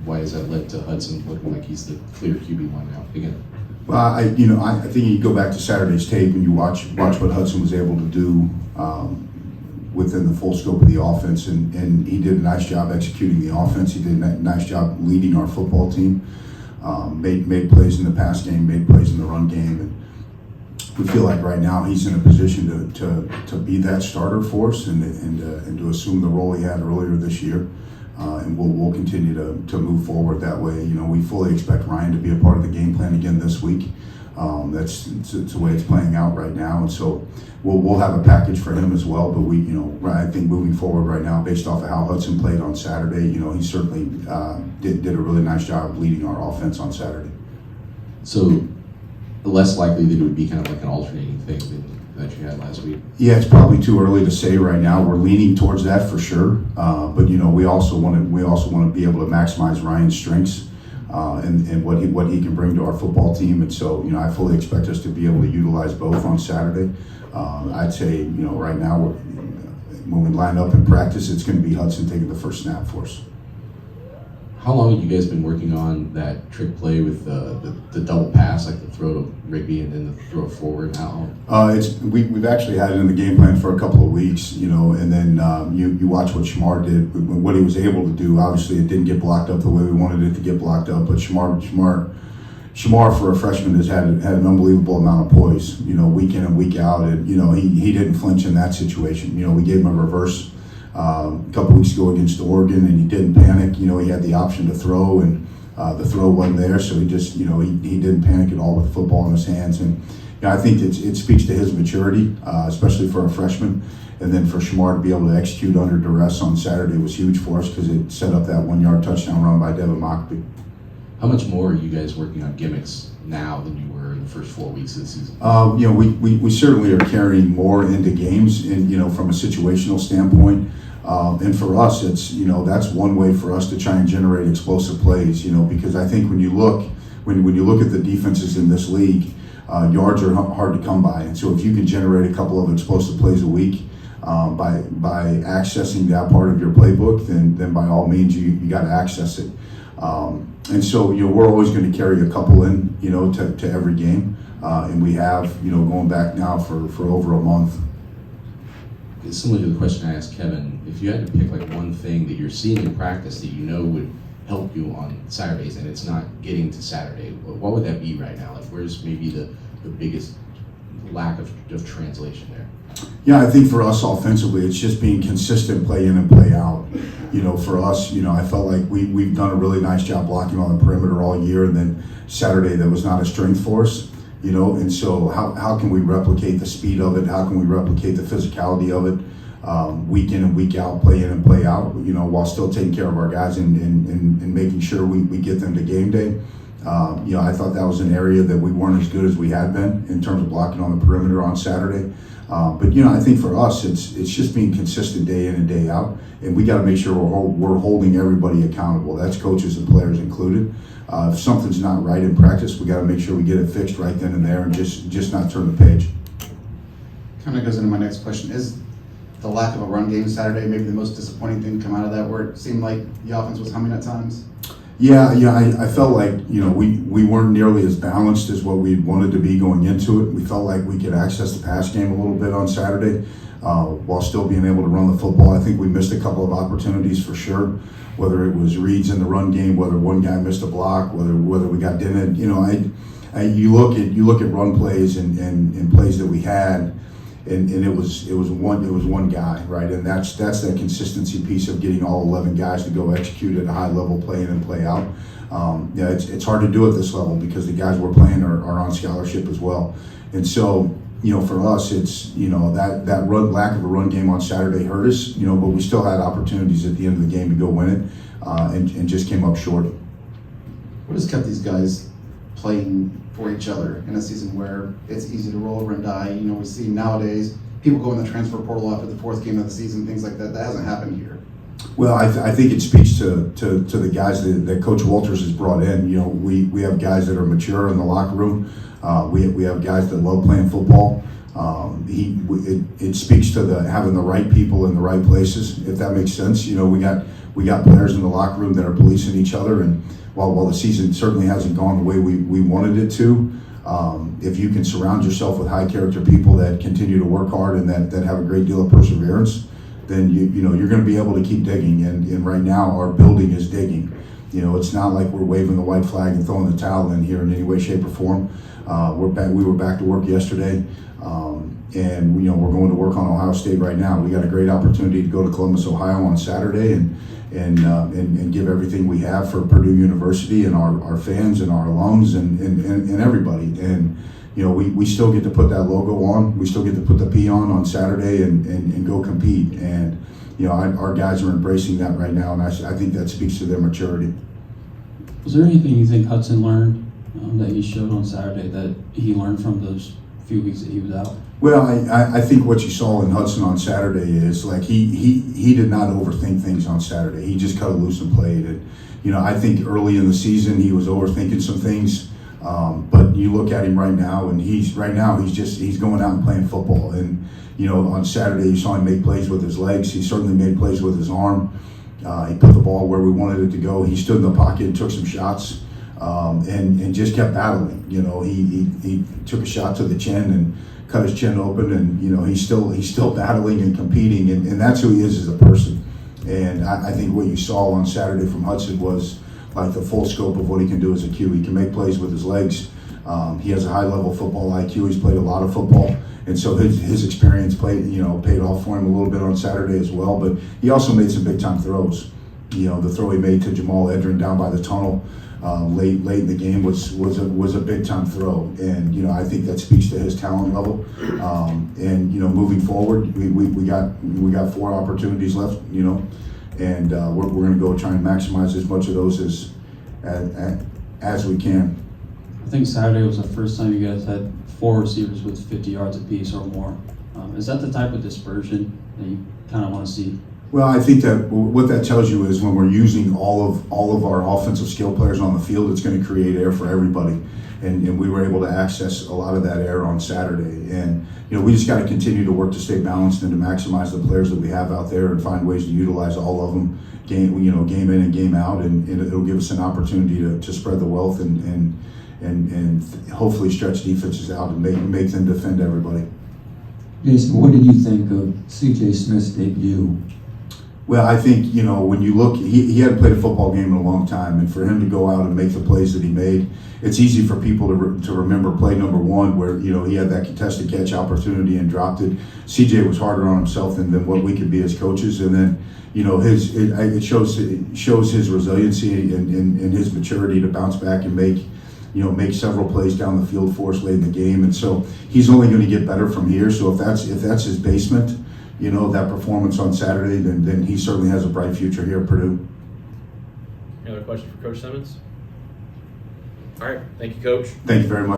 why has that led to Hudson looking like he's the clear QB1 now again? Well, I think you go back to Saturday's tape and you watch what Hudson was able to do within the full scope of the offense, and he did a nice job executing the offense. He did a nice job leading our football team. Made plays in the pass game, made plays in the run game, and we feel like right now he's in a position to be that starter for us and to assume the role he had earlier this year. And we'll continue to move forward that way. We fully expect Ryan to be a part of the game plan again this week. That's the way it's playing out right now, and so we'll have a package for him as well. But I think moving forward right now, based off of how Hudson played on Saturday, he certainly did a really nice job leading our offense on Saturday. So less likely that it would be kind of like an alternating thing that you had last week? Yeah, it's probably too early to say right now. We're leaning towards that for sure, but we also want to be able to maximize Ryan's strengths and what he can bring to our football team. And so I fully expect us to be able to utilize both on Saturday. I'd say right now when we line up in practice, it's going to be Hudson taking the first snap for us. How long have you guys been working on that trick play with the double pass, like the throw to Rigby and then the throw forward? How long? We've actually had it in the game plan for a couple of weeks, and then you watch what Shamar did, what he was able to do. Obviously, it didn't get blocked up the way we wanted it to get blocked up, but Shamar for a freshman has had an unbelievable amount of poise, week in and week out, and he didn't flinch in that situation. We gave him a reverse a couple weeks ago against Oregon, and he didn't panic. He had the option to throw, and the throw wasn't there, so he just, he didn't panic at all with the football in his hands. And I think it speaks to his maturity, especially for a freshman. And then for Shamar to be able to execute under duress on Saturday was huge for us because it set up that 1-yard touchdown run by Devin Mockbee. How much more are you guys working on gimmicks now than you were in the first 4 weeks of the season? We certainly are carrying more into games, and from a situational standpoint. And for us, it's that's one way for us to try and generate explosive plays. Because I think when you look at the defenses in this league, yards are hard to come by, and so if you can generate a couple of explosive plays a week by accessing that part of your playbook, then by all means you got to access it. And so we're always going to carry a couple in to every game, and we have going back now for over a month. It's similar to the question I asked Kevin. If you had to pick like one thing that you're seeing in practice that would help you on Saturdays, and it's not getting to Saturday, what would that be right now? Like, where's maybe the biggest lack of translation there? Yeah, I think for us offensively, it's just being consistent play in and play out. For us, I felt like we've done a really nice job blocking on the perimeter all year, and then Saturday that was not a strength for us. And so how can we replicate the speed of it? How can we replicate the physicality of it week in and week out, play in and play out, while still taking care of our guys and making sure we get them to game day. I thought that was an area that we weren't as good as we had been in terms of blocking on the perimeter on Saturday. But I think for us, it's just being consistent day in and day out, and we got to make sure we're holding everybody accountable. That's coaches and players included. If something's not right in practice, we got to make sure we get it fixed right then and there, and just not turn the page. Kind of goes into my next question. Is the lack of a run game Saturday maybe the most disappointing thing to come out of that, where it seemed like the offense was humming at times? Yeah, I felt like we weren't nearly as balanced as what we wanted to be going into it. We felt like we could access the pass game a little bit on Saturday while still being able to run the football. I think we missed a couple of opportunities for sure, whether it was reads in the run game, whether one guy missed a block, whether we got dented. You look at run plays and plays that we had. And it was one guy, right? And that's that consistency piece of getting all 11 guys to go execute at a high level, play in and play out. It's hard to do at this level because the guys we're playing are on scholarship as well. And so for us, it's that lack of a run game on Saturday hurt us. But we still had opportunities at the end of the game to go win it, and just came up short. What has kept these guys playing for each other in a season where it's easy to roll over and die? We see nowadays people go in the transfer portal after the fourth game of the season, things like that. That hasn't happened here. Well, I think it speaks to the guys that Coach Walters has brought in. We have guys that are mature in the locker room. We have guys that love playing football. It speaks to having the right people in the right places, if that makes sense. You know, we got players in the locker room that are policing each other, and while the season certainly hasn't gone the way we wanted it to, if you can surround yourself with high character people that continue to work hard and that have a great deal of perseverance, then you're going to be able to keep digging. And right now our building is digging. You know, it's not like we're waving the white flag and throwing the towel in here in any way, shape, or form. We were back to work yesterday, and we're going to work on Ohio State right now. We got a great opportunity to go to Columbus, Ohio on Saturday and give everything we have for Purdue University and our fans and our alums and everybody. And we still get to put that logo on. We still get to put the P on Saturday and go compete. And our guys are embracing that right now, and I think that speaks to their maturity. Was there anything you think Hudson learned that he showed on Saturday that he learned from those few weeks that he was out? Well, I think what you saw in Hudson on Saturday is like he did not overthink things on Saturday. He just cut it loose and played. And I think early in the season he was overthinking some things. But you look at him right now, and he's going out and playing football. And on Saturday you saw him make plays with his legs. He certainly made plays with his arm. He put the ball where we wanted it to go. He stood in the pocket and took some shots, and just kept battling. He took a shot to the chin and cut his chin open, and he's still battling and competing, and that's who he is as a person. And I think what you saw on Saturday from Hudson was like the full scope of what he can do as a Q. He can make plays with his legs. He has a high level football IQ. He's played a lot of football, and so his experience paid off for him a little bit on Saturday as well. But he also made some big time throws. The throw he made to Jamal Edrin down by the tunnel late in the game was a big time throw, and I think that speaks to his talent level. And moving forward, we got 4 opportunities left, and we're going to go try and maximize as much of those as we can. I think Saturday was the first time you guys had 4 receivers with 50 yards apiece or more. Is that the type of dispersion that you kind of want to see? Well, I think that what that tells you is when we're using all of our offensive skill players on the field, it's going to create air for everybody. And we were able to access a lot of that air on Saturday. And we just got to continue to work to stay balanced and to maximize the players that we have out there and find ways to utilize all of them game in and game out. And it'll give us an opportunity to spread the wealth and hopefully stretch defenses out and make them defend everybody. Jason, what did you think of C.J. Smith's debut? Well, I think, when you look, he hadn't played a football game in a long time, and for him to go out and make the plays that he made, it's easy for people to remember play number 1 where, he had that contested catch opportunity and dropped it. CJ was harder on himself than what we could be as coaches, and then, it shows his resiliency and his maturity to bounce back and make several plays down the field for us late in the game. And so he's only going to get better from here. So if that's his basement, that performance on Saturday, then he certainly has a bright future here at Purdue. Any other questions for Coach Simmons? All right, thank you, Coach. Thank you very much.